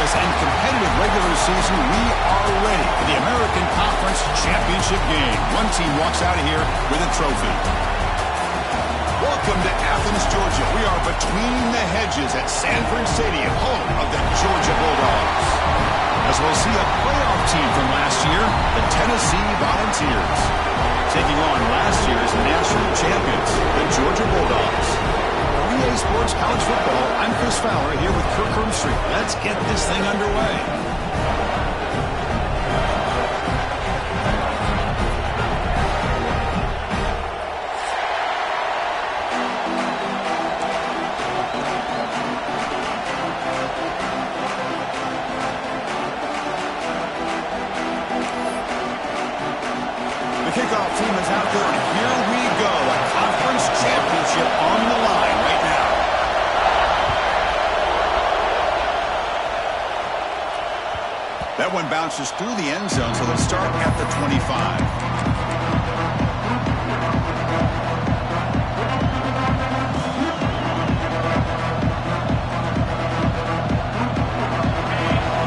close and competitive regular season, we are ready for the American Conference Championship game. One team walks out of here with a trophy. Welcome to Athens, Georgia. We are between the hedges at Sanford Stadium, home of the Georgia Bulldogs. As we'll see a playoff team from last year, the Tennessee Volunteers, taking on last year's national champions, the Georgia Bulldogs. For EA Sports College Football, I'm Chris Fowler here with Kirk Street. Let's get this thing underway. The kickoff team is out there, and here we go. A conference championship on the line right now. That one bounces through the end zone, so they'll start at the 25.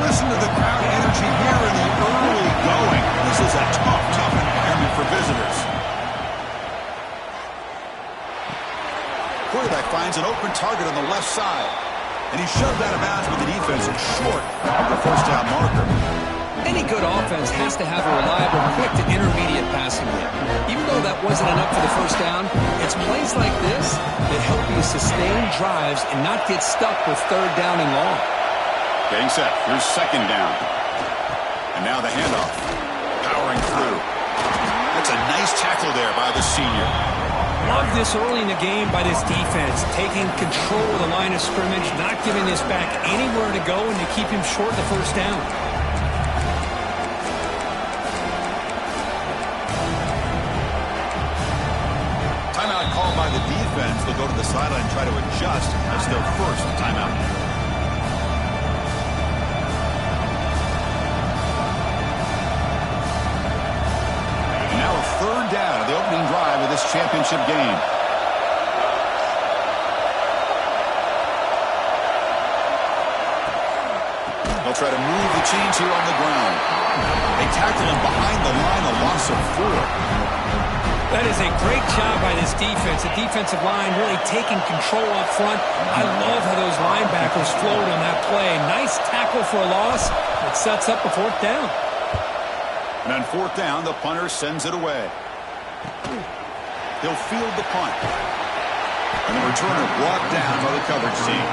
Listen to the crowd energy here in the early going. This is a tough environment for visitors. Quarterback finds an open target on the left side, and he shoved out of bounds with the defense short of the first down marker. Any good offense has to have a reliable, quick to intermediate passing game. Even though that wasn't enough for the first down, it's plays like this that help you sustain drives and not get stuck with third down and long. Getting set. Here's second down. And now the handoff. Powering through. That's a nice tackle there by the senior. Love this early in the game by this defense, taking control of the line of scrimmage, not giving this back anywhere to go, and to keep him short the first down. Timeout called by the defense. They'll go to the sideline and try to adjust. That's their first timeout. Third down of the opening drive of this championship game. They'll try to move the chains here on the ground. They tackle him behind the line, a loss of 4. That is a great job by this defense. The defensive line really taking control up front. I love how those linebackers flowed on that play. Nice tackle for a loss. It sets up a fourth down. And on fourth down, the punter sends it away. He'll field the punt. And the returner brought down by the coverage team.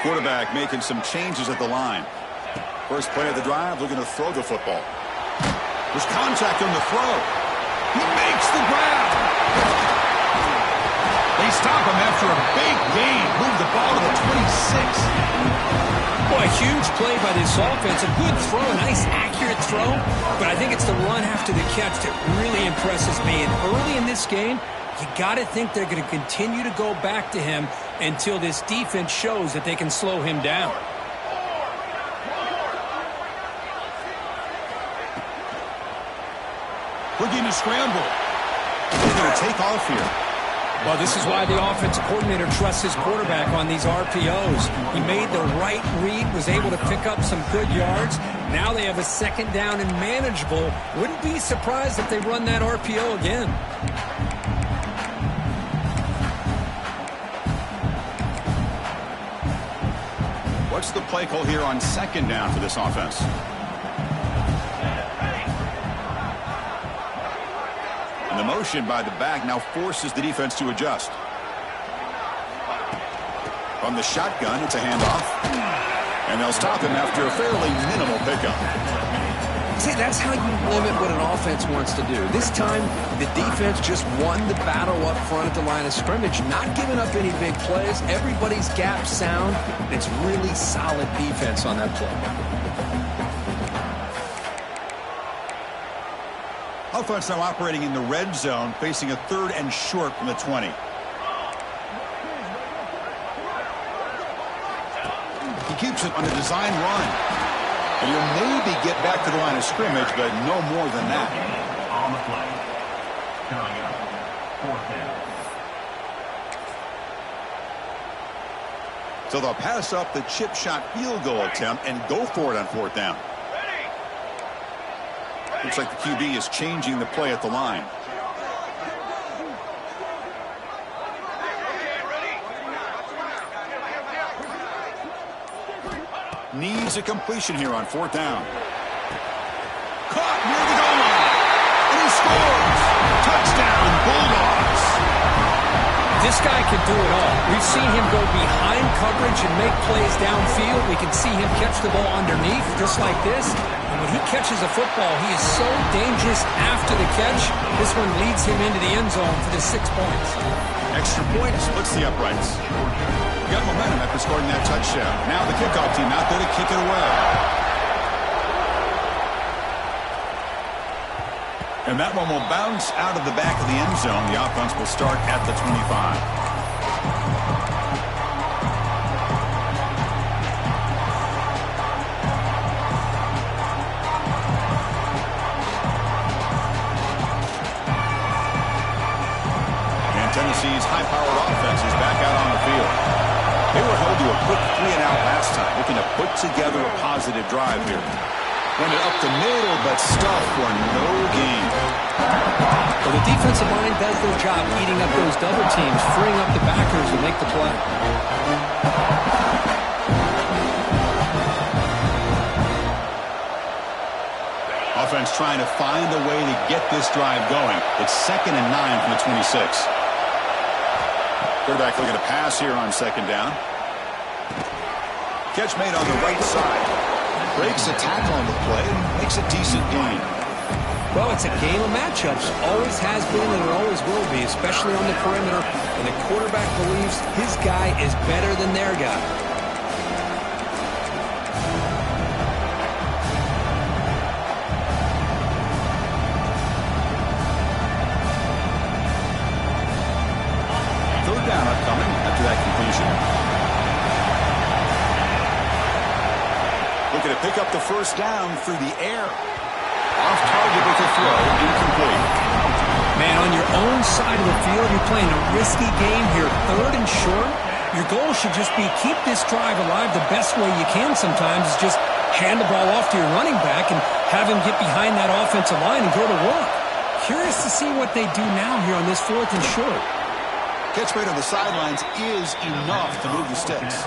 Quarterback making some changes at the line. First play of the drive, looking to throw the football. There's contact on the throw. He makes the grab. They stop him after a big gain. Move the ball to the 26. Boy, a huge play by this offense. A good throw, a nice accurate throw. But I think it's the run after the catch that really impresses me. And early in this game, you got to think they're going to continue to go back to him until this defense shows that they can slow him down. Looking to scramble. He's going to take off here. Well, this is why the offensive coordinator trusts his quarterback on these RPOs. He made the right read, was able to pick up some good yards. Now they have a second down and manageable. Wouldn't be surprised if they run that RPO again. What's the play call here on second down for this offense? And the motion by the back now forces the defense to adjust. From the shotgun, it's a handoff. And they'll stop him after a fairly minimal pickup. See, that's how you limit what an offense wants to do. This time, the defense just won the battle up front at the line of scrimmage, not giving up any big plays. Everybody's gap sound, and it's really solid defense on that play. Offense now operating in the red zone, facing a 3rd and short from the 20. He keeps it on a design run. And you'll maybe get back to the line of scrimmage, but no more than that. On the play. Coming up, 4th down. So they'll pass up the chip shot field goal attempt and go for it on 4th down. Looks like the QB is changing the play at the line. Needs a completion here on 4th down. Caught near the goal line. And he scores. Touchdown, Bulldogs. This guy can do it all. We've seen him go behind coverage and make plays downfield. We can see him catch the ball underneath, just like this. And when he catches a football, he is so dangerous after the catch. This one leads him into the end zone for the 6 points. Extra point splits the uprights. Got momentum after scoring that touchdown. Now the kickoff team out there to kick it away. And that one will bounce out of the back of the end zone. The offense will start at the 25. Tennessee's high-powered offense is back out on the field. They were held to a quick 3-and-out last time, looking to put together a positive drive here. Went it up the middle, but stuffed for no gain. Well, the defensive line does their job eating up those double teams, freeing up the backers to make the play. Offense trying to find a way to get this drive going. It's 2nd and 9 from the 26. Quarterback looking to pass here on 2nd down. Catch made on the right side. Breaks a tackle on the play and makes a decent gain. Well, it's a game of matchups. Always has been and it always will be, especially on the perimeter. And the quarterback believes his guy is better than their guy. Down upcoming after that completion. Looking to pick up the 1st down through the air. Off target with a throw, incomplete. Man, on your own side of the field, you're playing a risky game here. 3rd and short. Your goal should just be keep this drive alive the best way you can sometimes is just hand the ball off to your running back and have him get behind that offensive line and go to work. Curious to see what they do now here on this 4th and short. Catch made on the sidelines is enough to move the sticks.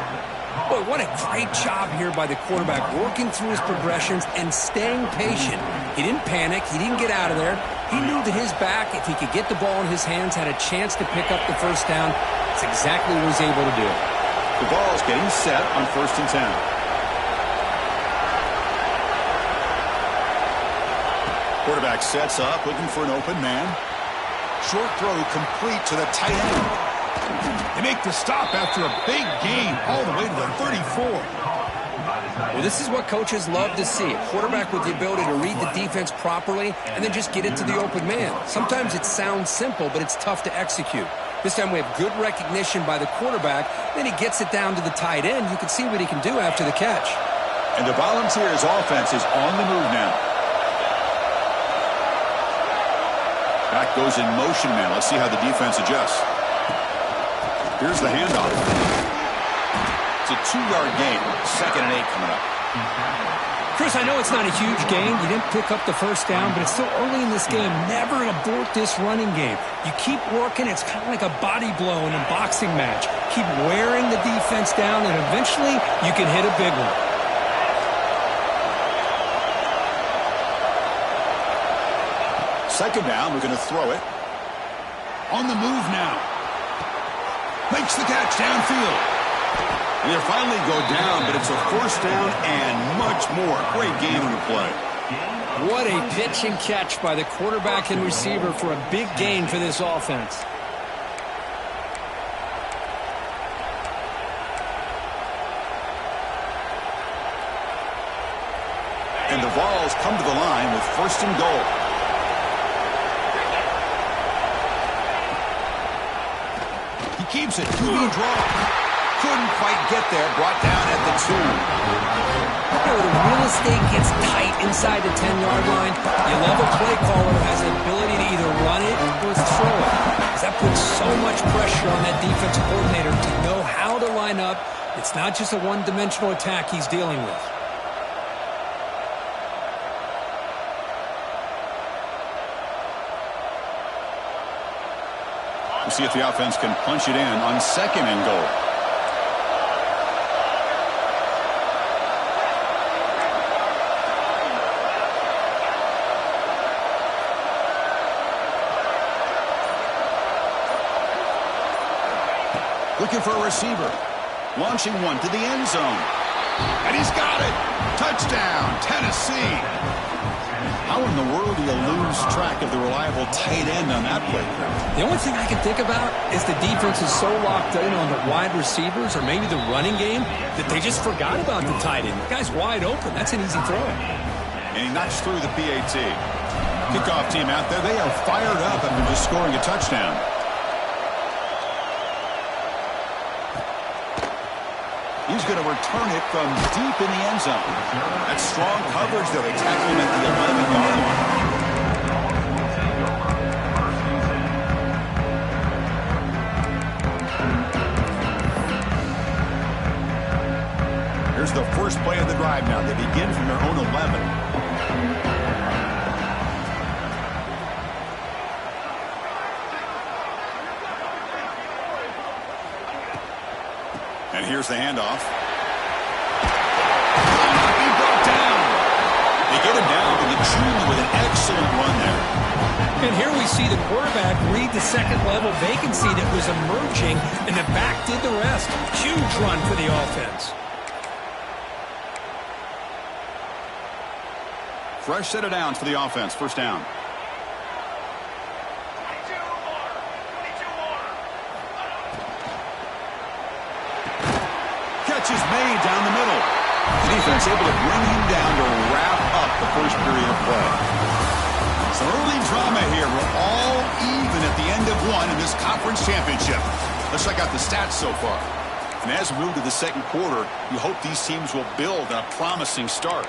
Boy, what a great job here by the quarterback, working through his progressions and staying patient. He didn't panic. He didn't get out of there. He knew that his back, if he could get the ball in his hands, had a chance to pick up the 1st down. That's exactly what he's able to do. The ball's getting set on 1st and 10. Quarterback sets up, looking for an open man. Short throw complete to the tight end. They make the stop after a big gain all the way to the 34. Well, this is what coaches love to see. A quarterback with the ability to read the defense properly and then just get it to the open man. Sometimes it sounds simple, but it's tough to execute. This time we have good recognition by the quarterback. Then he gets it down to the tight end. You can see what he can do after the catch. And the Volunteers offense is on the move now. Back goes in motion man. Let's see how the defense adjusts. Here's the handoff. It's a 2-yard gain. 2nd and 8 coming up. Chris, I know it's not a huge gain. You didn't pick up the 1st down, but it's still early in this game. Never abort this running game. You keep working. It's kind of like a body blow in a boxing match. Keep wearing the defense down, and eventually you can hit a big one. Second down, we're going to throw it. On the move now. Makes the catch downfield. And they'll finally go down, but it's a 1st down and much more. Great game in the play. What a pitch and catch by the quarterback and receiver for a big gain for this offense. And the Vols come to the line with 1st and goal. He keeps it. QB draw. Couldn't quite get there. Brought down at the 2. The real estate gets tight inside the 10-yard line. You love a play caller who has the ability to either run it or throw it. Because that puts so much pressure on that defensive coordinator to know how to line up. It's not just a one-dimensional attack he's dealing with. We'll see if the offense can punch it in on 2nd and goal. Looking for a receiver. Launching one to the end zone. And he's got it. Touchdown, Tennessee. How in the world do you lose track of the reliable tight end on that play? The only thing I can think about is the defense is so locked in on the wide receivers or maybe the running game that they just forgot about the tight end. The guy's wide open. That's an easy throw. And he knocks through the PAT. Kickoff team out there. They are fired up after just scoring a touchdown. He's going to return it from deep in the end zone. That's strong coverage, though. They tackle him at the 11-yard line. Here's the first play of the drive now. They begin from their own 11. And here's the handoff. He broke down. They get him down to the June with an excellent run there. And here we see the quarterback read the second-level vacancy that was emerging, and the back did the rest. Huge run for the offense. Fresh set of downs for the offense. 1st down. Is made down the middle. The defense able to bring him down to wrap up the first period of play. Some early drama here. We're all even at the end of one in this conference championship. Let's check out the stats so far. And as we move to the 2nd quarter, you hope these teams will build on a promising start.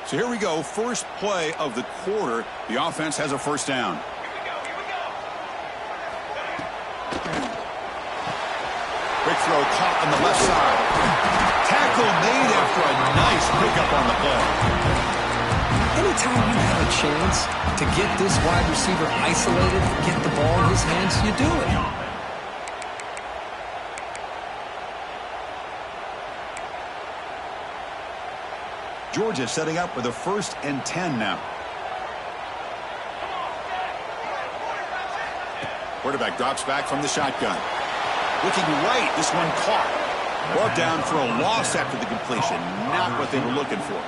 So here we go, first play of the quarter. The offense has a 1st down. Quick throw caught on the left side. Tackle made after a nice pickup on the play. Anytime you have a chance to get this wide receiver isolated, get the ball in his hands, you do it. Georgia setting up with a 1st and 10 now. Quarterback drops back from the shotgun. Looking right, this one caught. Brought down for a loss after the completion. Not what they were looking for.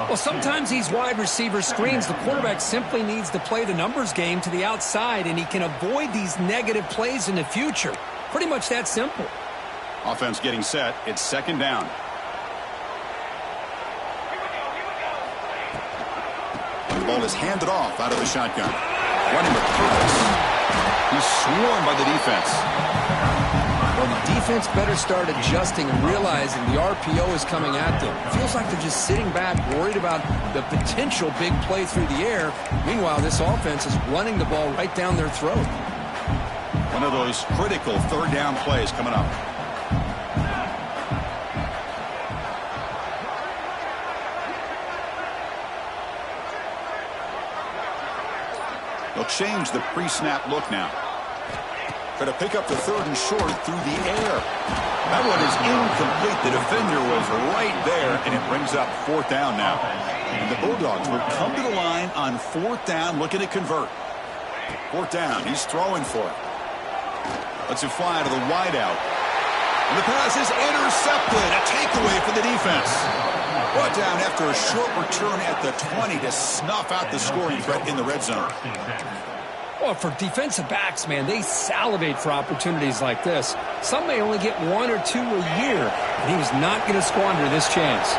Well, sometimes these wide receiver screens, the quarterback simply needs to play the numbers game to the outside, and he can avoid these negative plays in the future. Pretty much that simple. Offense getting set. It's 2nd down. The ball is handed off out of the shotgun. Running with purpose. He's swarmed by the defense. Well, the defense better start adjusting and realizing the RPO is coming at them. It feels like they're just sitting back, worried about the potential big play through the air. Meanwhile, this offense is running the ball right down their throat. One of those critical 3rd down plays coming up. They'll change the pre-snap look now. Going to pick up the 3rd and short through the air. That one is incomplete. The defender was right there, and it brings up 4th down now. And the Bulldogs will come to the line on 4th down, looking to convert. Fourth down. He's throwing for it. Lets it fly to the wideout. And the pass is intercepted. A takeaway for the defense. Brought down after a short return at the 20 to snuff out the scoring threat in the red zone. Well, for defensive backs, man, they salivate for opportunities like this. Some may only get 1 or 2 a year, and he was not going to squander this chance.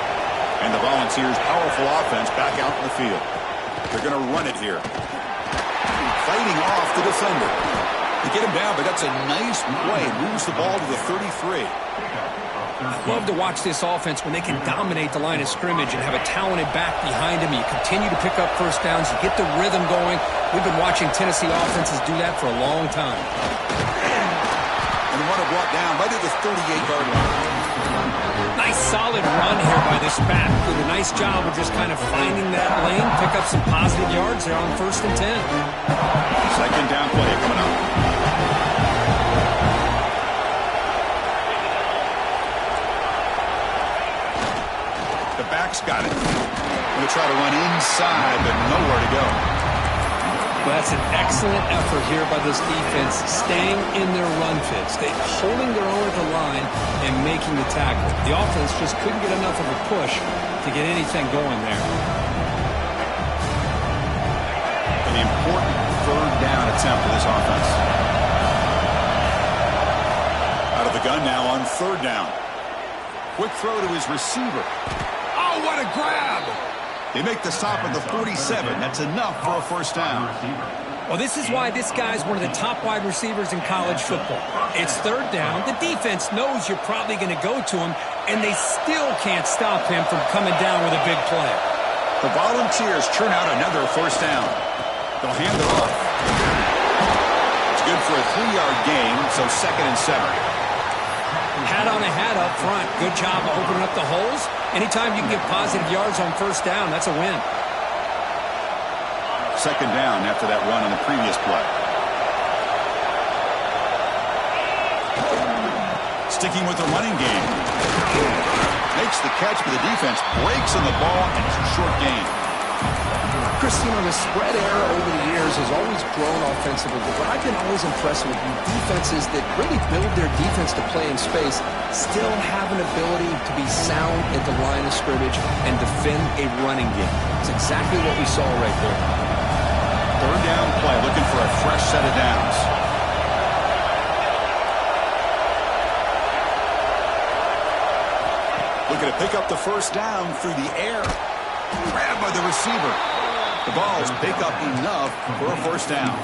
And the Volunteers' powerful offense back out in the field. They're going to run it here. Fighting off the defender. They get him down, but that's a nice play. Moves the ball to the 33. I love to watch this offense when they can dominate the line of scrimmage and have a talented back behind him. You continue to pick up first downs. You get the rhythm going. We've been watching Tennessee offenses do that for a long time. And the runner brought down right at the 38-yard line. Nice solid run here by this back. Did a nice job of just kind of finding that lane, pick up some positive yards there on 1st and 10. Second down play coming up. The back's got it. Going to try to run inside, but nowhere to go. Well, that's an excellent effort here by this defense, staying in their run fits. They're holding their own at the line and making the tackle. The offense just couldn't get enough of a push to get anything going there. An important third down attempt for this offense. Out of the gun now on 3rd down. Quick throw to his receiver. Oh, what a grab! They make the stop at the 47. That's enough for a first down. Well, this is why this guy's one of the top wide receivers in college football. It's 3rd down. The defense knows you're probably going to go to him, and they still can't stop him from coming down with a big play. The Volunteers churn out another first down. They'll hand it off. It's good for a 3-yard gain, so 2nd and 7. Hat on a hat up front. Good job of opening up the holes. Anytime you can get positive yards on 1st down, that's a win. 2nd down after that run on the previous play. Sticking with the running game. Makes the catch, but the defense breaks on the ball, and it's a short gain. Chris, you know, the spread era over the years has always grown offensively, but I've been always impressed with defenses that really build their defense to play in space, still have an ability to be sound at the line of scrimmage and defend a running game. It's exactly what we saw right there. 3rd down play, looking for a fresh set of downs. Looking to pick up the first down through the air. Grabbed by the receiver. The Vols pick up enough for a first down.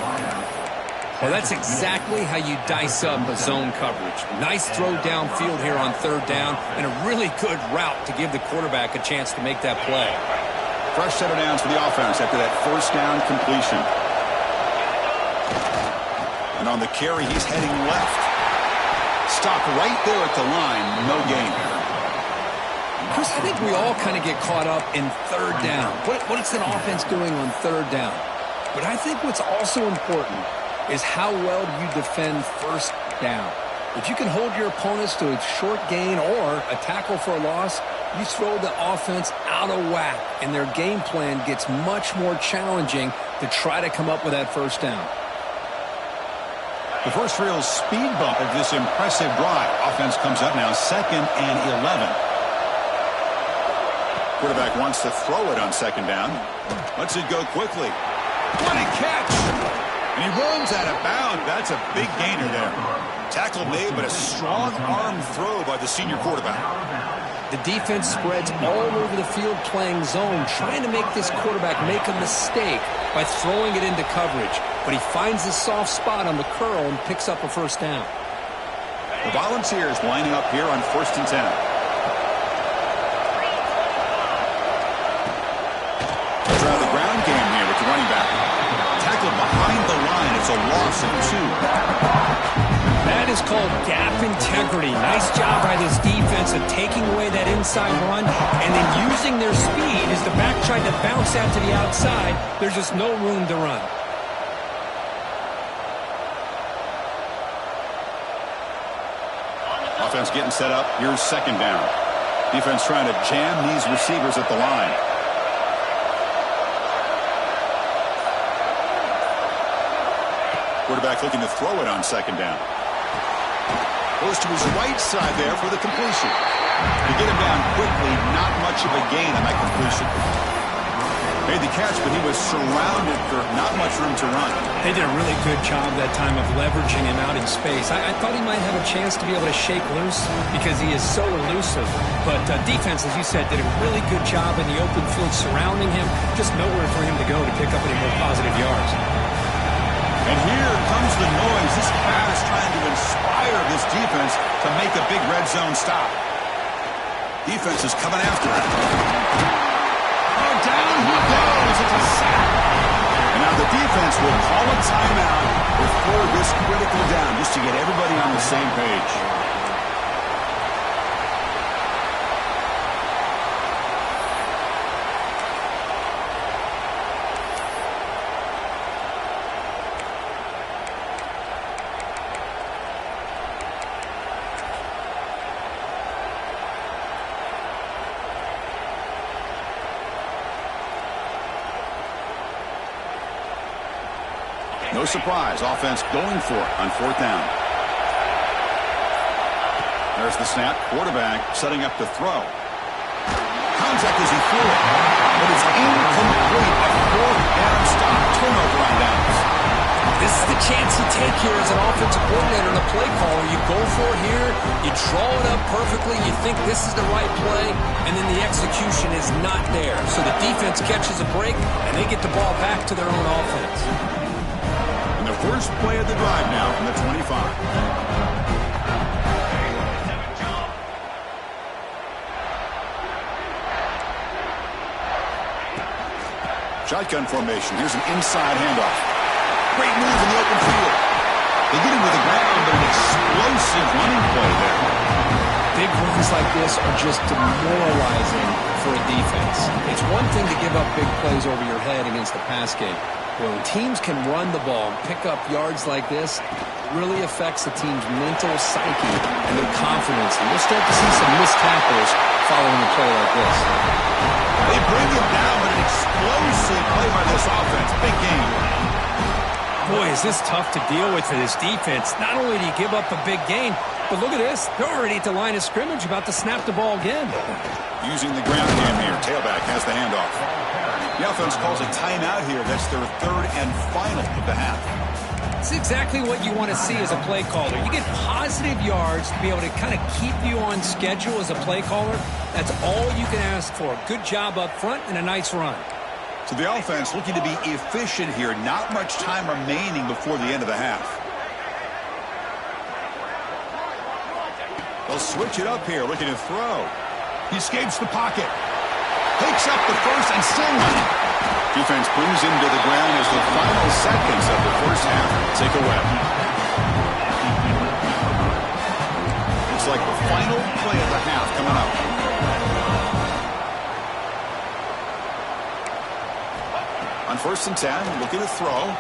Well, that's exactly how you dice up a zone coverage. Nice throw downfield here on 3rd down, and a really good route to give the quarterback a chance to make that play. Fresh set of downs for the offense after that first down completion. And on the carry, he's heading left. Stopped right there at the line, no gain. Chris, I think we all kind of get caught up in 3rd down. What's an offense doing on 3rd down? But I think what's also important is how well you defend 1st down. If you can hold your opponents to a short gain or a tackle for a loss, you throw the offense out of whack, and their game plan gets much more challenging to try to come up with that first down. The first real speed bump of this impressive drive. Offense comes up now 2nd and 11. Quarterback wants to throw it on 2nd down. Lets it go quickly. What a catch! And he runs out of bounds. That's a big gainer there. Tackle made, but a strong arm throw by the senior quarterback. The defense spreads all over the field playing zone, trying to make this quarterback make a mistake by throwing it into coverage. But he finds the soft spot on the curl and picks up a first down. The Volunteers lining up here on 1st and 10. Try the ground game here with the running back. Tackled behind the line. It's a loss of 2. That is called gap integrity. Nice job by this defense of taking away that inside run and then using their speed as the back tried to bounce out to the outside. There's just no room to run. Offense getting set up. Here's 2nd down. Defense trying to jam these receivers at the line. Quarterback looking to throw it on second down. Goes to his right side there for the completion. To get him down quickly, not much of a gain on that completion. Made the catch, but he was surrounded for not much room to run. They did a really good job that time of leveraging him out in space. I thought he might have a chance to be able to shake loose because he is so elusive. But defense, as you said, did a really good job in the open field surrounding him. Just nowhere for him to go to pick up any more positive yards. And here comes the noise. This pass trying to inspire this defense to make a big red zone stop. Defense is coming after him. Oh, down he goes. It's a sack. And now the defense will call a timeout before this critical down just to get everybody on the same page. No surprise, offense going for it on fourth down. There's the snap. Quarterback setting up to throw. Contact as he threw it, but it's incomplete. A fourth down stop. Turnover on downs. This is the chance you take here as an offensive coordinator and a play caller. You go for it here, you draw it up perfectly, you think this is the right play, and then the execution is not there. So the defense catches a break, and they get the ball back to their own offense. And the first play of the drive now from the 25. Shotgun formation. Here's an inside handoff. Great move in the open field. They get him to the ground, but an explosive running play there. Big runs like this are just demoralizing for a defense. It's one thing to give up big plays over your head against the pass game. When teams can run the ball and pick up yards like this, it really affects the team's mental psyche and their confidence. And we'll start to see some missed tackles following a play like this. They bring him down, but an explosive play by this offense. Big game. Boy, is this tough to deal with for this defense. Not only do you give up a big gain, but look at this. They're already at the line of scrimmage, about to snap the ball again. Using the ground game here. Tailback has the handoff. The offense calls a timeout here. That's their third and final of the half. It's exactly what you want to see as a play caller. You get positive yards to be able to kind of keep you on schedule as a play caller. That's all you can ask for. Good job up front and a nice run. So the offense looking to be efficient here. Not much time remaining before the end of the half. They'll switch it up here, looking to throw. He escapes the pocket. Takes up the first and still running. Defense brings him to the ground as the final seconds of the first half tick away. Looks like the final play of the half coming up. On 1st and 10, looking to throw.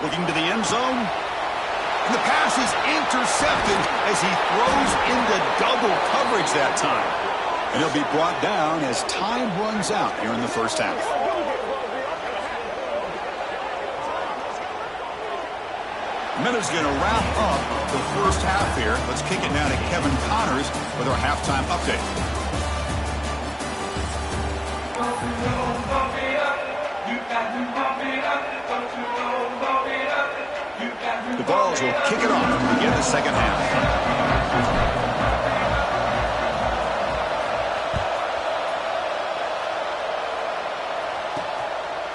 Looking to the end zone. And the pass is intercepted as he throws into double coverage that time. And he'll be brought down as time runs out here in the first half. Minutes going to wrap up the first half here. Let's kick it now to Kevin Connors with our halftime update. The Balls will kick it off to begin the second half.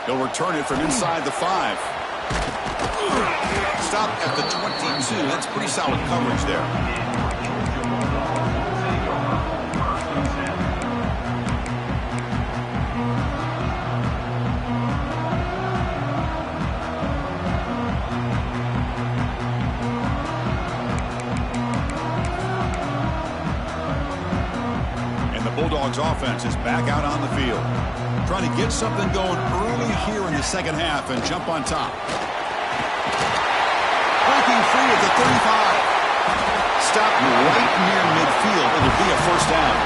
He'll return it from inside the 5. Stop at the 22. That's pretty solid coverage there. And the Bulldogs offense is back out on the field, trying to get something going early here in the second half and jump on top. Breaking free at the 35. Stop right near midfield. It'll be a first down.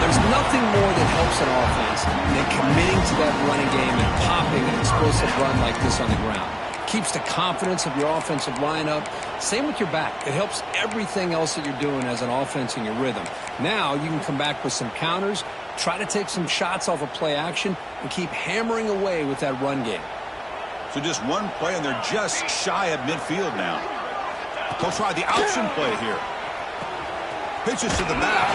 There's nothing more that helps an offense than committing to that running game and popping an explosive run like this on the ground. Keeps the confidence of your offensive lineup. Same with your back. It helps everything else that you're doing as an offense in your rhythm. Now you can come back with some counters, try to take some shots off of play action, and keep hammering away with that run game. So just one play, and they're just shy of midfield now. They'll try the option play here. Pitches to the back,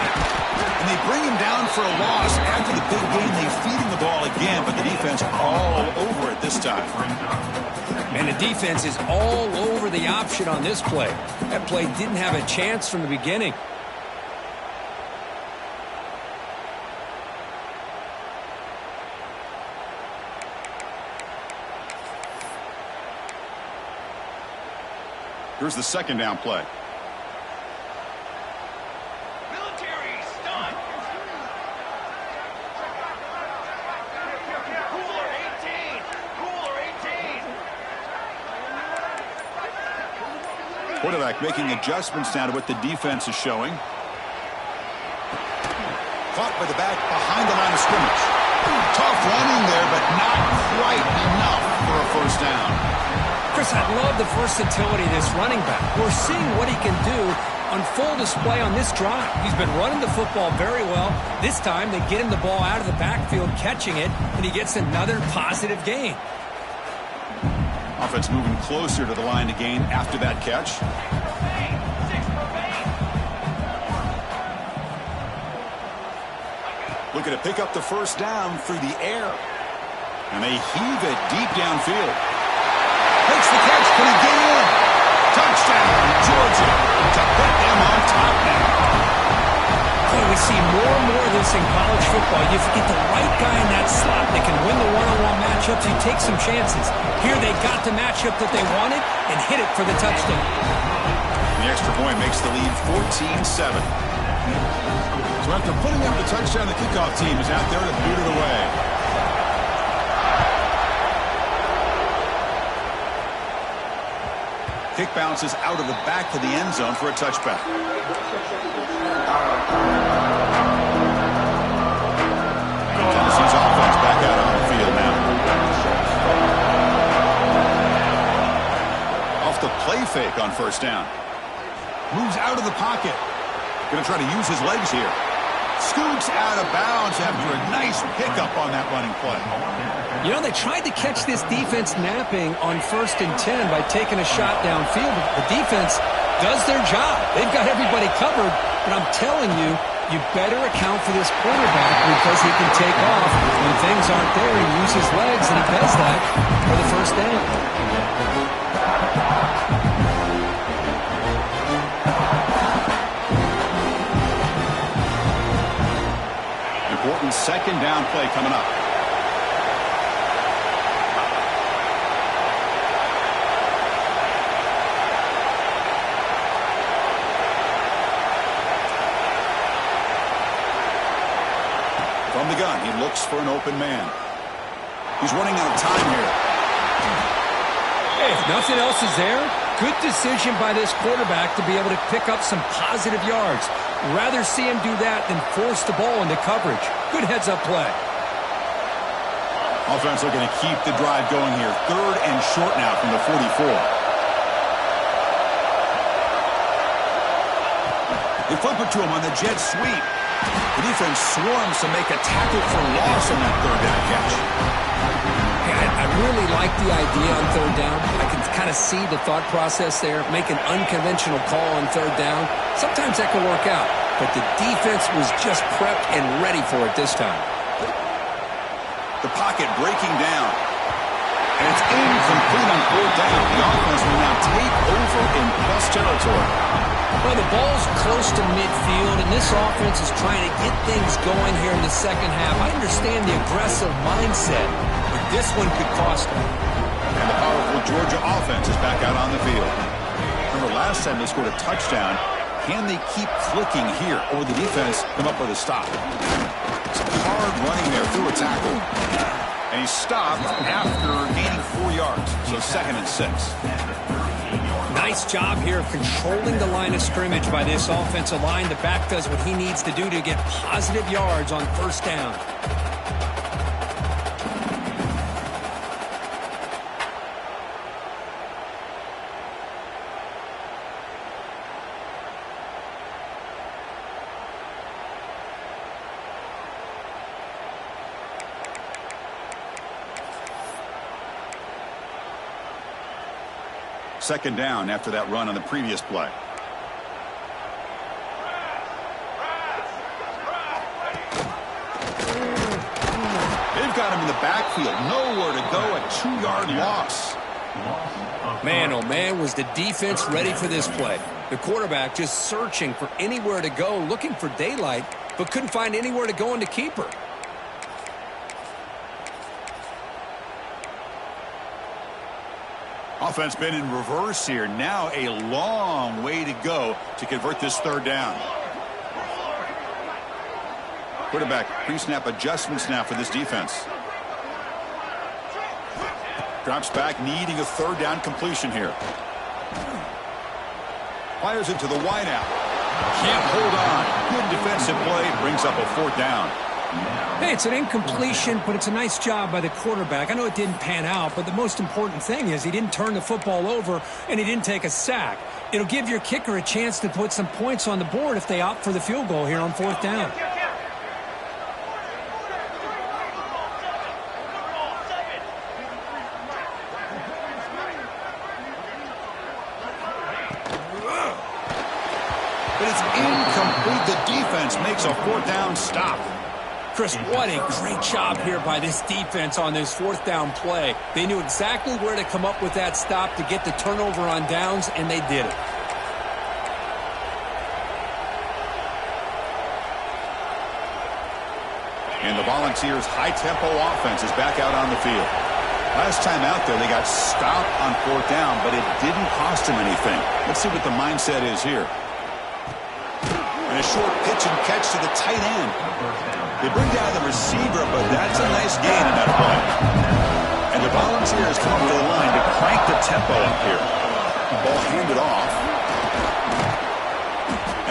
and they bring him down for a loss. After the big game, they feed him the ball again, but the defense all over it this time. And the defense is all over the option on this play. That play didn't have a chance from the beginning. Here's the second down play. Military, stop! Cooler 18! Cooler 18! Quarterback making adjustments now to what the defense is showing. Caught by the back behind the line of scrimmage. Tough running there, but not quite enough for a first down. Chris, I love the versatility of this running back. We're seeing what he can do on full display on this drive. He's been running the football very well. This time, they get him the ball out of the backfield, catching it, and he gets another positive gain. Offense moving closer to the line to gain after that catch. Looking to pick up the first down through the air. And they heave it deep downfield. Makes the catch. Can he get in? Touchdown, Georgia, to put them on top now. Boy, we see more and more of this in college football. You get the right guy in that slot that can win the one-on-one matchups. You take some chances. Here they got the matchup that they wanted and hit it for the touchdown. The extra point makes the lead 14-7. So after putting up the touchdown, the kickoff team is out there to boot it away. Kick bounces out of the back of the end zone for a touchback. Tennessee's offense back out on the field now. Off the play fake on first down. Moves out of the pocket. Going to try to use his legs here. Scoots out of bounds after a nice pickup on that running play. You know, they tried to catch this defense napping on 1st and 10 by taking a shot downfield. But the defense does their job. They've got everybody covered. But I'm telling you, you better account for this quarterback because he can take off when things aren't there and use his legs, and he does that for the first down. Important second down play coming up. From the gun, he looks for an open man. He's running out of time here. Hey, if nothing else is there, good decision by this quarterback to be able to pick up some positive yards. Rather see him do that than force the ball into coverage. Good heads-up play. Offense looking to keep the drive going here. 3rd and short now from the 44. They flip it to him on the jet sweep. The defense swarms to make a tackle for loss on that 3rd down catch. I really like the idea on 3rd down. I can kind of see the thought process there. Make an unconventional call on 3rd down. Sometimes that can work out. But the defense was just prepped and ready for it this time. The pocket breaking down. And it's incomplete on 4th down. The offense will now take over in plus territory. Well, the ball's close to midfield, and this offense is trying to get things going here in the second half. I understand the aggressive mindset, but this one could cost them. And the powerful Georgia offense is back out on the field. Remember, last time they scored a touchdown. Can they keep clicking here, or the defense come up with a stop? Some hard running there through a tackle. And he stopped after gaining 4 yards, so 2nd and 6. Nice Nice job here of controlling the line of scrimmage by this offensive line. The back does what he needs to do to get positive yards on first down. Second down after that run on the previous play. They've got him in the backfield. Nowhere to go. A 2-yard loss. Man, oh man, was the defense ready for this play. The quarterback just searching for anywhere to go, looking for daylight, but couldn't find anywhere to go in the keeper. Offense been in reverse here. Now a long way to go to convert this third down. Quarterback pre-snap adjustments now for this defense. Drops back, needing a third down completion here. Fires it to the wideout. Can't hold on. Good defensive play. Brings up a fourth down. Hey, it's an incompletion, but it's a nice job by the quarterback. I know it didn't pan out, but the most important thing is he didn't turn the football over and he didn't take a sack. It'll give your kicker a chance to put some points on the board if they opt for the field goal here on fourth down. But it's incomplete. The defense makes a fourth down stop. Chris, what a great job here by this defense on this fourth down play. They knew exactly where to come up with that stop to get the turnover on downs, and they did it. And the Volunteers' high-tempo offense is back out on the field. Last time out there, they got stopped on fourth down, but it didn't cost them anything. Let's see what the mindset is here. And a short pitch and catch to the tight end. They bring down the receiver, but that's a nice gain in that play. And the Volunteers come up to the line to crank the tempo up here. Ball handed off.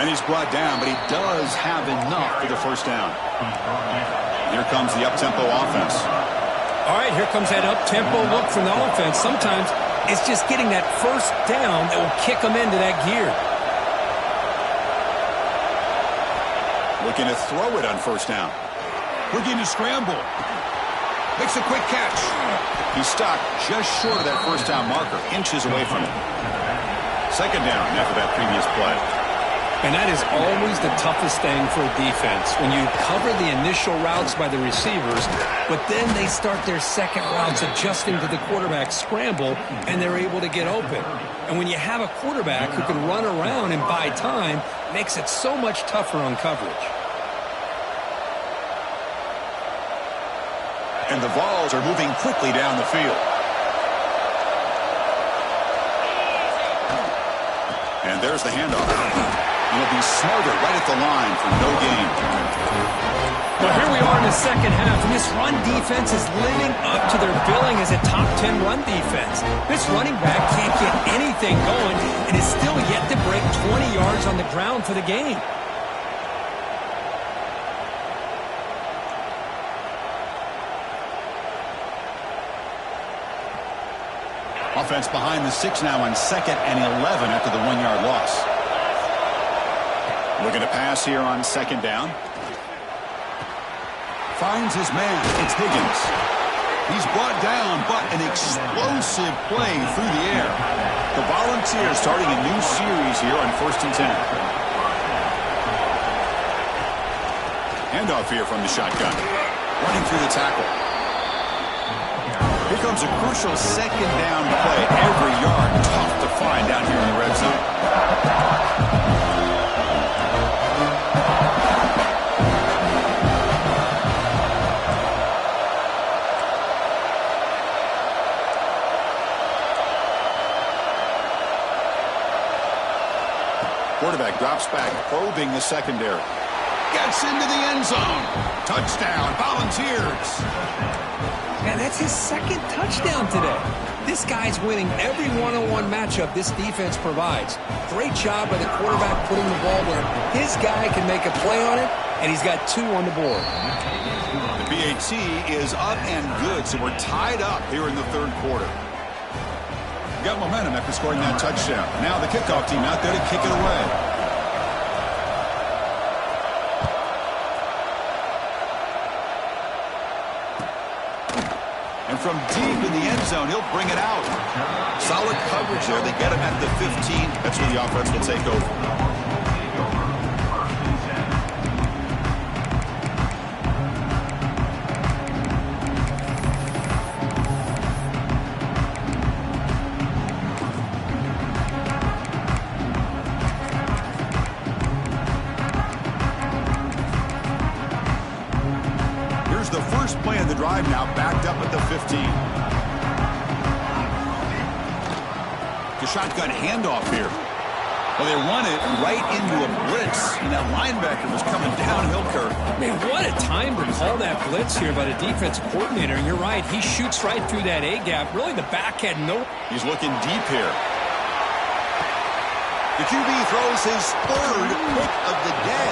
And he's brought down, but he does have enough for the first down. Here comes the up-tempo offense. All right, here comes that up-tempo look from the offense. Sometimes it's just getting that first down that will kick them into that gear. Looking to throw it on first down. Looking to scramble. Makes a quick catch. He's stopped just short of that first down marker, inches away from it. Second down after that previous play. And that is always the toughest thing for a defense, when you cover the initial routes by the receivers, but then they start their second routes adjusting to the quarterback's scramble, and they're able to get open. And when you have a quarterback who can run around and buy time, it makes it so much tougher on coverage. And the Vols are moving quickly down the field. And there's the handoff. It'll be smothered right at the line for no gain. Well, here we are in the second half, and this run defense is living up to their billing as a top 10 run defense. This running back can't get anything going and is still yet to break 20 yards on the ground for the game. Offense behind the 6 now on 2nd and 11 after the 1-yard loss. Looking to pass here on 2nd down. Finds his man. It's Higgins. He's brought down, but an explosive play through the air. The Volunteers starting a new series here on 1st and 10. Handoff here from the shotgun. Running through the tackle. Here comes a crucial second down play. Every yard tough to find down here in the red zone. Quarterback drops back, probing the secondary. Gets into the end zone. Touchdown, Volunteers. Man, that's his second touchdown today. This guy's winning every one-on-one matchup this defense provides. Great job by the quarterback putting the ball where his guy can make a play on it, and he's got 2 on the board. The BAT is up and good, so we're tied up here in the third quarter. Got momentum after scoring that touchdown. Now the kickoff team out there to kick it away. And from deep in the end zone, he'll bring it out. Solid coverage there. They get him at the 15. That's where the offense will take over. The first play of the drive now backed up at the 15. The shotgun handoff here. Well, they run it right into a blitz, and that linebacker was coming downhill, Kirk. Man, what a time to call that blitz here by the defensive coordinator. And you're right, he shoots right through that A-gap. Really, the back had no... He's looking deep here. The QB throws his third pick of the day.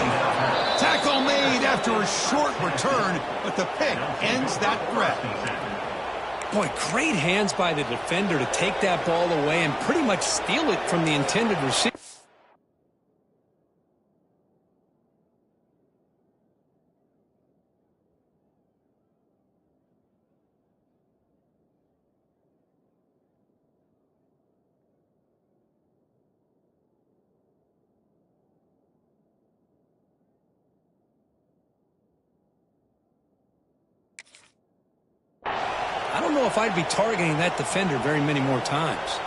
Tackle made after a short return, but the pick ends that threat. Boy, great hands by the defender to take that ball away and pretty much steal it from the intended receiver. I don't know if I'd be targeting that defender very many more times.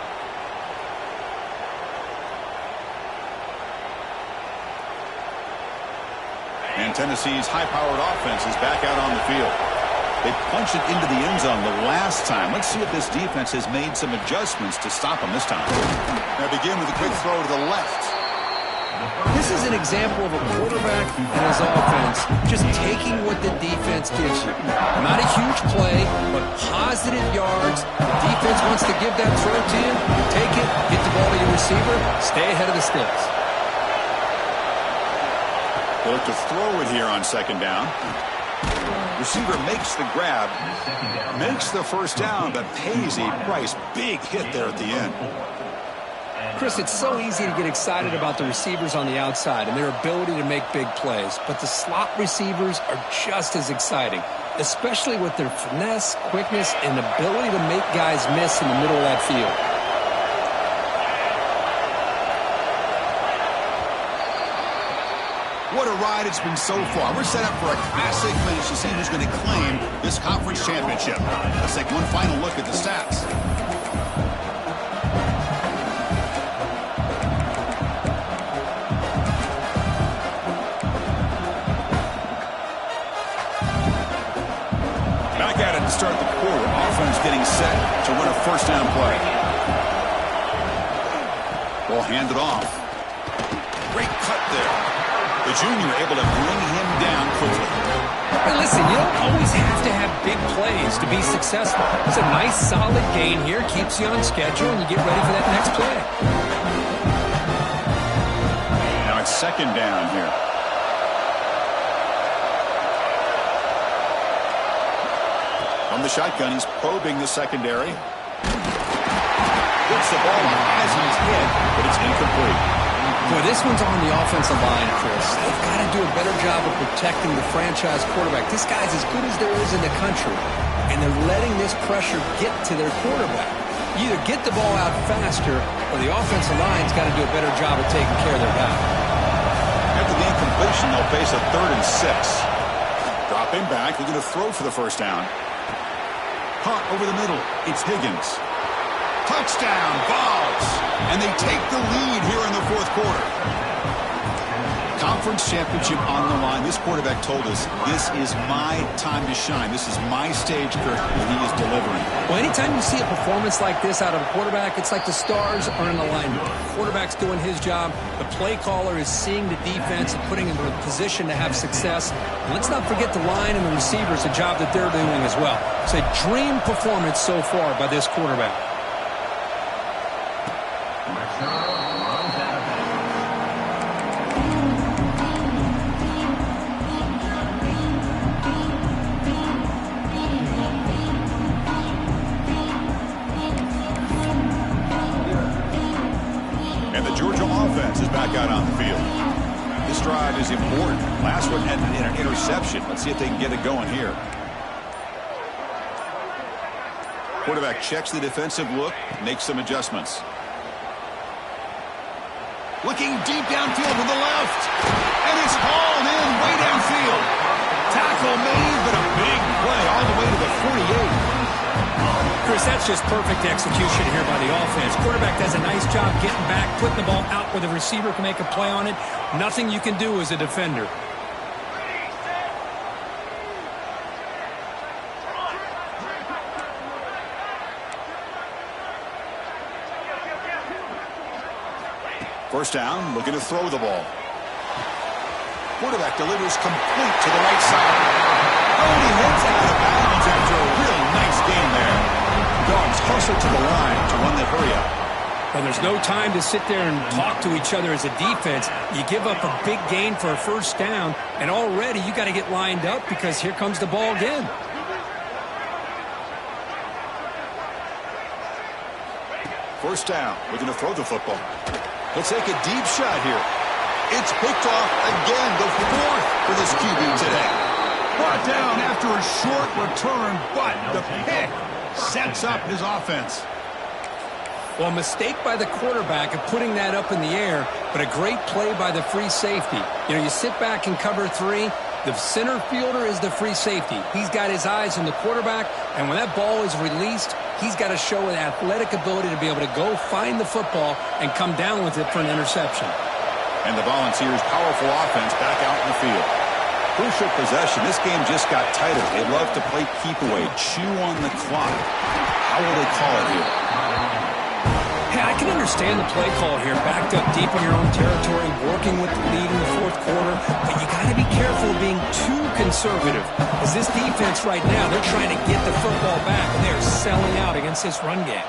And Tennessee's high-powered offense is back out on the field. They punched it into the end zone the last time. Let's see if this defense has made some adjustments to stop them this time. Now begin with a quick throw to the left. This is an example of a quarterback and his offense just taking what the defense gives you. Not a huge play, but positive yards. The defense wants to give that throw to you. Take it, get the ball to your receiver, stay ahead of the sticks. They look to throw it here on second down. Receiver makes the grab, makes the first down, but pays a price. Big hit there at the end. Chris, it's so easy to get excited about the receivers on the outside and their ability to make big plays, but the slot receivers are just as exciting, especially with their finesse, quickness, and ability to make guys miss in the middle of that field. What a ride it's been so far. We're set up for a classic finish to see who's going to claim this conference championship. Let's take one final look at the stats. Back at it to start the quarter. Offense getting set to run a first down play. Ball handed off. Great cut there. The junior able to bring him down quickly. Hey, listen, you don't always have to have big plays to be successful. It's a nice, solid gain here. Keeps you on schedule, and you get ready for that next play. Now it's second down here. From the shotgun, he's probing the secondary. Gets the ball on as he's hit, but it's incomplete. Boy, this one's on the offensive line, Chris. They've got to do a better job of protecting the franchise quarterback. This guy's as good as there is in the country, and they're letting this pressure get to their quarterback. You either get the ball out faster, or the offensive line's got to do a better job of taking care of their guy. After the incompletion, they'll face a 3rd and 6. Dropping back, they're going to throw for the first down. Caught over the middle. It's Higgins. Touchdown, Vols. And they take the lead here in the fourth quarter. Conference championship on the line. This quarterback told us, this is my time to shine. This is my stage, Kirk, and he is delivering. Well, anytime you see a performance like this out of a quarterback, it's like the stars are in alignment. The quarterback's doing his job. The play caller is seeing the defense and putting him in a position to have success. And let's not forget the line and the receivers, the job that they're doing as well. It's a dream performance so far by this quarterback. Is back out on the field. This drive is important. Last one ended in an interception. Let's see if they can get it going here. Quarterback checks the defensive look, makes some adjustments. Looking deep downfield to the left. And it's hauled in way downfield. Tackle made, but a big play all the way to the 48. Chris, that's just perfect execution here by the offense. Quarterback does a nice job getting back, putting the ball out where the receiver can make a play on it. Nothing you can do as a defender. First down, looking to throw the ball. Quarterback delivers complete to the right side. Oh, he heads out of bounds after a really nice game there. Dogs hustle to the line to run that hurry up. Well, there's no time to sit there and talk to each other as a defense. You give up a big gain for a first down, and already you got to get lined up because here comes the ball again. First down, looking to throw the football. He'll take a deep shot here. It's picked off again, the fourth for this QB today. Brought down after a short return, but the pick sets up his offense. Well, a mistake by the quarterback of putting that up in the air, but a great play by the free safety. You know, you sit back and cover three. The center fielder is the free safety. He's got his eyes on the quarterback, and when that ball is released, he's got to show an athletic ability to be able to go find the football and come down with it for an interception. And the Volunteers' powerful offense back out in the field. Crucial possession. This game just got tighter. They love to play keep away, chew on the clock. How will they call it here? Hey, I can understand the play call here. Backed up deep in your own territory, working with the lead in the fourth quarter. But you got to be careful of being too conservative. As this defense right now, they're trying to get the football back, and they're selling out against this run game.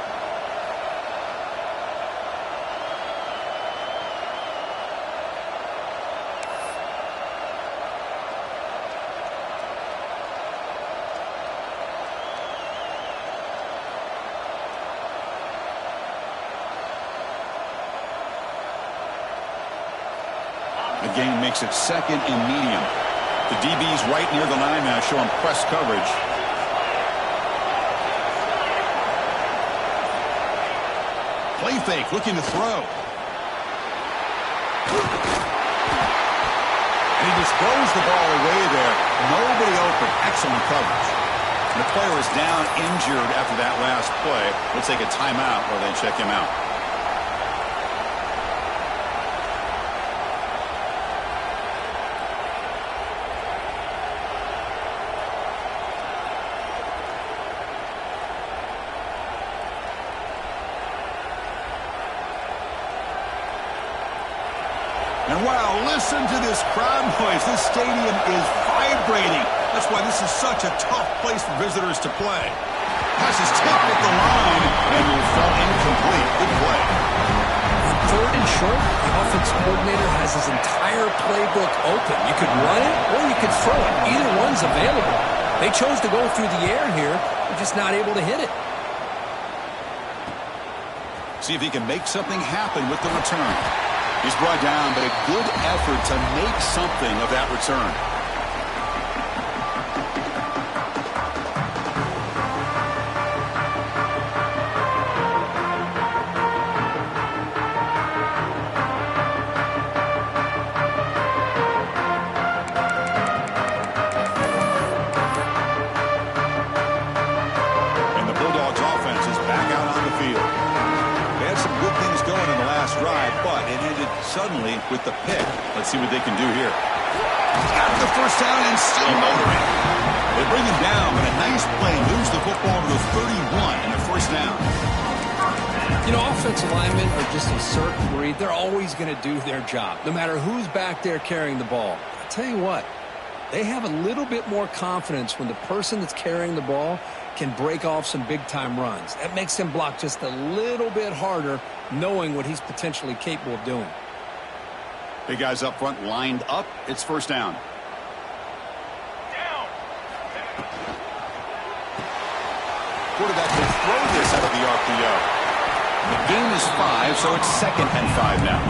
The game makes it second and medium. The DB's right near the line now, showing press coverage. Play fake, looking to throw. And he just throws the ball away there. Nobody open. Excellent coverage. And the player is down injured after that last play. We'll take a timeout while they check him out. And wow, listen to this crowd noise. This stadium is vibrating. That's why this is such a tough place for visitors to play. Pass is tipped at the line and will fall incomplete. Good play. On third and short, the offense coordinator has his entire playbook open. You could run it or you could throw it. Either one's available. They chose to go through the air here. They're just not able to hit it. See if he can make something happen with the return. He's brought down, but a good effort to make something of that return. And the Bulldogs offense is back out on the field. They had some good things going in the last drive, but it ended suddenly with the pick. Let's see what they can do here. Got the first down and still motoring. They bring him down, but a nice play moves the football to the 31 and a first down. You know, offensive linemen are just a certain breed. They're always going to do their job, no matter who's back there carrying the ball. I'll tell you what, they have a little bit more confidence when the person that's carrying the ball can break off some big-time runs. That makes him block just a little bit harder, knowing what he's potentially capable of doing. Big guys up front lined up. It's first down. Quarterback will throw this out of the RPO. The game is 5, so it's 2nd and 5 now.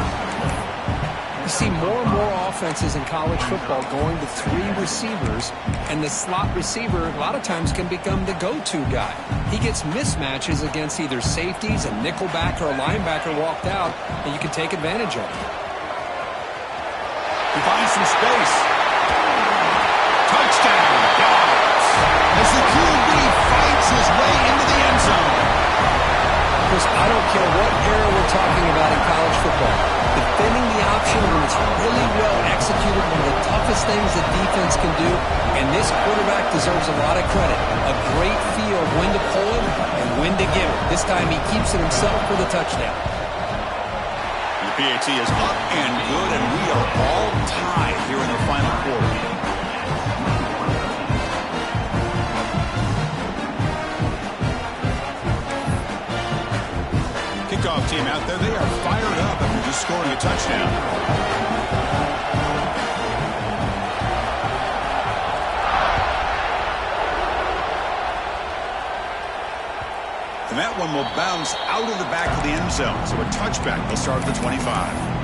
You see more and more offenses in college football going to 3 receivers, and the slot receiver a lot of times can become the go-to guy. He gets mismatches against either safeties, a nickelback, or a linebacker walked out, and you can take advantage of it. He finds some space. Touchdown, Dogs. As the QB fights his way into the end zone. Chris, I don't care what era we're talking about in college football. Defending the option when it's really well executed, one of the toughest things that defense can do, and this quarterback deserves a lot of credit. A great feel of when to pull it and when to give it. This time he keeps it himself for the touchdown. The PAT is up and good, and we are all tied here in the final quarter. Kickoff team out there, they are fired up after just scoring a touchdown. And that one will bounce out of the back of the end zone, so a touchback will start at the 25.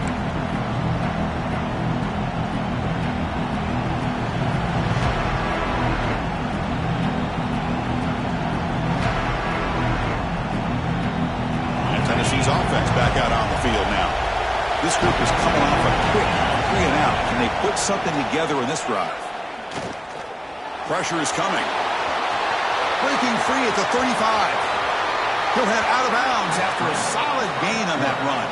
Offense back out on the field now. This group is coming off a quick 3 and out. Can they put something together in this drive? Pressure is coming. Breaking free at the 35. He'll head out of bounds after a solid gain on that run.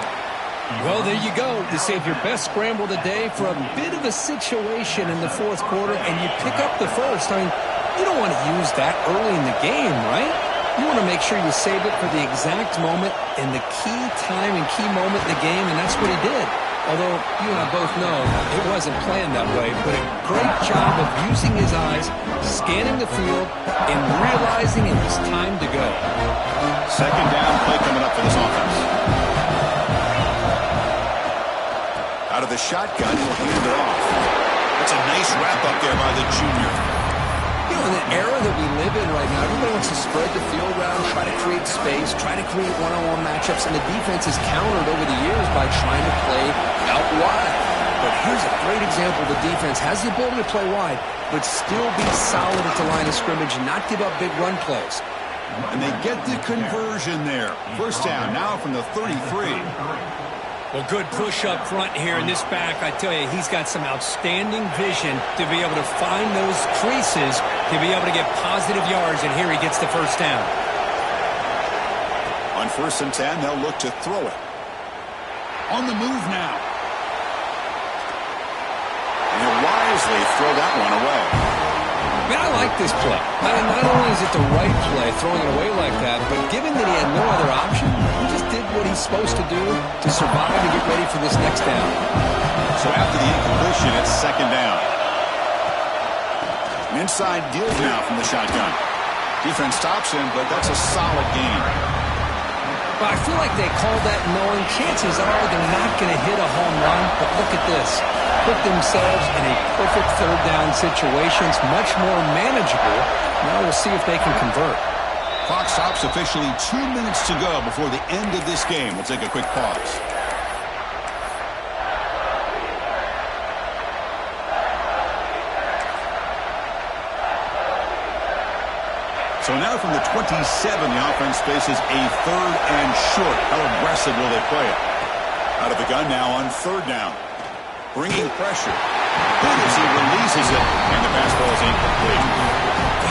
Well, there you go. You save your best scramble today for a bit of a situation in the 4th quarter, and you pick up the first. I mean, you don't want to use that early in the game, right? You want to make sure you save it for the exact moment and the key time and key moment in the game, and that's what he did. Although you and I both know it wasn't planned that way, but a great job of using his eyes, scanning the field, and realizing it was time to go. 2nd down play coming up for this offense. Out of the shotgun, he'll hand it off. That's a nice wrap-up there by the junior. You know, in the era that we live in right now, everybody wants to spread the field around, try to create space, try to create one-on-one matchups, and the defense is countered over the years by trying to play out wide. But here's a great example. The defense has the ability to play wide, but still be solid at the line of scrimmage and not give up big run plays. And they get the conversion there. First down now from the 33. Well, good push up front here in this back. I tell you, he's got some outstanding vision to be able to find those creases, to be able to get positive yards, and here he gets the first down. On 1st and 10, they'll look to throw it. On the move now. And he'll wisely throw that one away. Man, I like this play. Not only is it the right play, throwing it away like that, but given that he had no other option, he just did what he's supposed to do to survive and get ready for this next down. So after the incompletion, it's 2nd down. An inside deal now from the shotgun. Defense stops him, but that's a solid gain. But I feel like they called that knowing chances are they're not going to hit a home run, but look at this. Put themselves in a perfect 3rd down situation. It's much more manageable. Now we'll see if they can convert. Clock stops officially 2 minutes to go before the end of this game. We'll take a quick pause. So now from the 27, the offense faces a 3rd and short. How aggressive will they play it? Out of the gun now on 3rd down. Bringing pressure. Good as he releases it, and the pass ball is incomplete.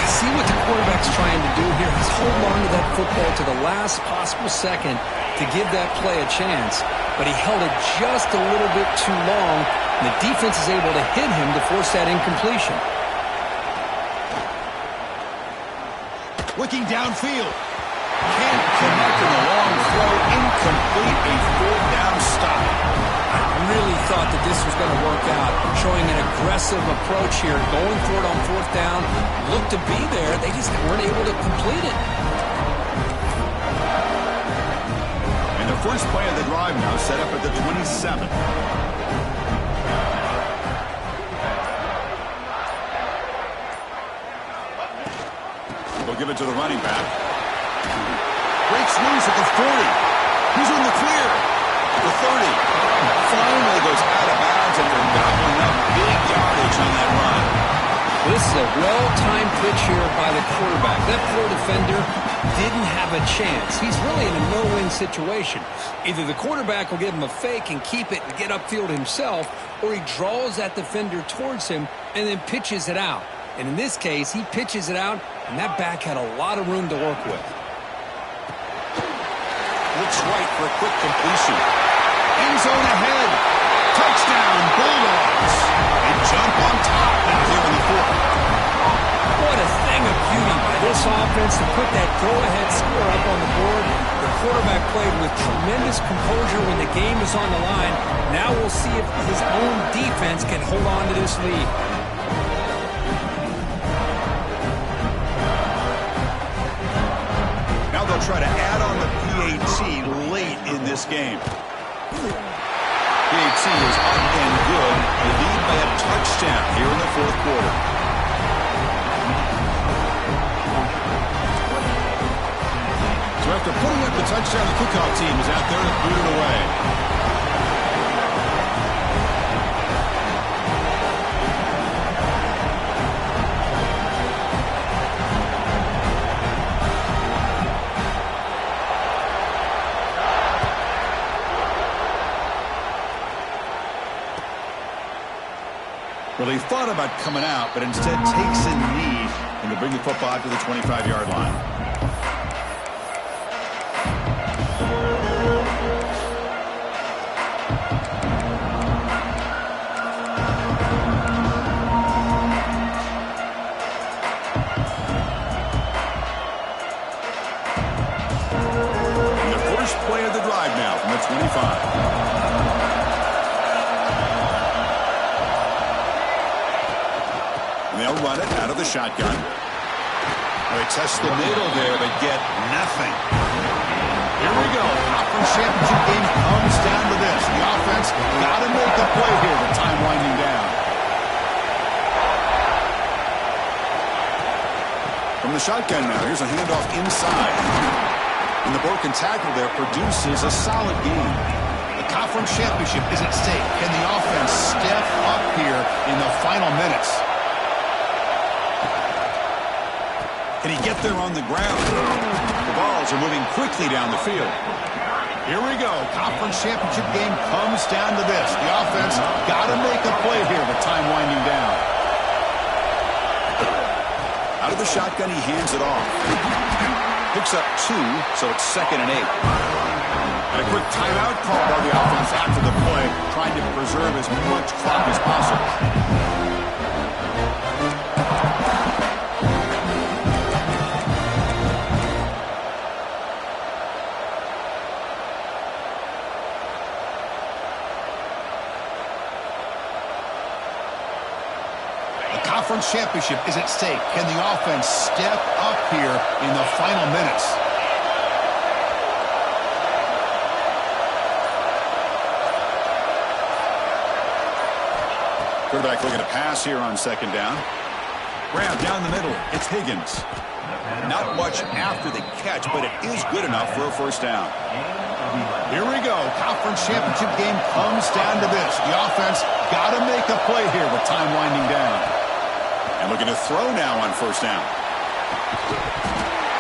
See what the quarterback quarterback's trying to do here is hold on to that football to the last possible second to give that play a chance. But he held it just a little bit too long, and the defense is able to hit him to force that incompletion. Looking downfield. Can't connect in the long throw. Incomplete. A fourth down stop. I really thought that this was going to work out, showing an aggressive approach here, going for it on fourth down. Looked to be there. They just weren't able to complete it. And the first play of the drive now set up at the 27. They'll give it to the running back. Breaks loose at the 40. He's in the clear. The 30. Finally goes out of bounds, and they're gobbling up big yardage on that run. This is a well-timed pitch here by the quarterback. That poor defender didn't have a chance. He's really in a no-win situation. Either the quarterback will give him a fake and keep it and get upfield himself, or he draws that defender towards him and then pitches it out. And in this case, he pitches it out, and that back had a lot of room to work with. Looks right for a quick completion. End zone ahead. Touchdown, Bulldogs. They jump on top now here in the fourth. What a thing of beauty by this offense to put that go-ahead score up on the board. The quarterback played with tremendous composure when the game was on the line. Now we'll see if his own defense can hold on to this lead. Now they'll try to add on the PAT late in this game. PAT is up and good. They lead by a touchdown here in the fourth quarter. So after putting up the touchdown, the kickoff team is out there to boot it away. Well, he thought about coming out, but instead takes a knee and to bring the football out to the 25-yard line. And the first play of the drive now from the 25. They'll run it out of the shotgun. They test the middle there, but get nothing. Here we go. Conference championship game comes down to this. The offense got to make a play here with time winding down. From the shotgun now, here's a handoff inside. And the broken tackle there produces a solid game. The conference championship is at stake. Can the offense step up here in the final minutes? Can he get there on the ground? The balls are moving quickly down the field. Here we go. Conference championship game comes down to this. The offense got to make a play here with time winding down. Out of the shotgun, he hands it off. Picks up 2, so it's 2nd and 8. And a quick timeout call by the offense after the play, trying to preserve as much clock as possible. Conference championship is at stake. Can the offense step up here in the final minutes? Quarterback looking to pass here on 2nd down. Grab down the middle. It's Higgins. Not much after the catch, but it is good enough for a 1st down. Here we go. Conference championship game comes down to this. The offense got to make a play here with time winding down. And looking to throw now on 1st down.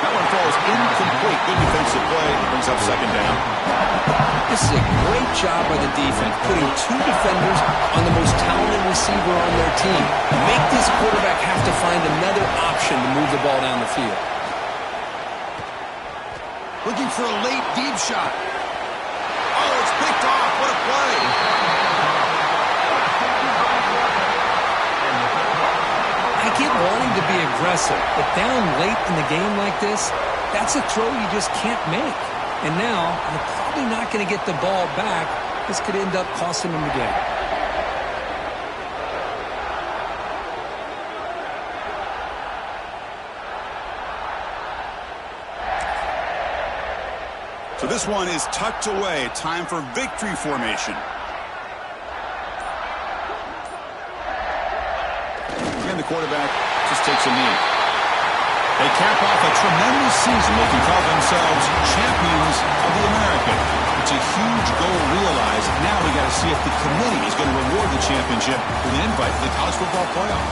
That one falls incomplete. Good defensive play. Brings up second down. This is a great job by the defense, putting two defenders on the most talented receiver on their team. Make this quarterback have to find another option to move the ball down the field. Looking for a late deep shot. Oh, it's picked off. What a play. I get wanting to be aggressive, but down late in the game like this, that's a throw you just can't make. And now, you're probably not going to get the ball back. This could end up costing them the game. So this one is tucked away. Time for victory formation. And the quarterback just takes a knee. They cap off a tremendous season. They can call themselves champions of the American. It's a huge goal realized. Now we got to see if the committee is going to reward the championship with an invite to the college football playoff.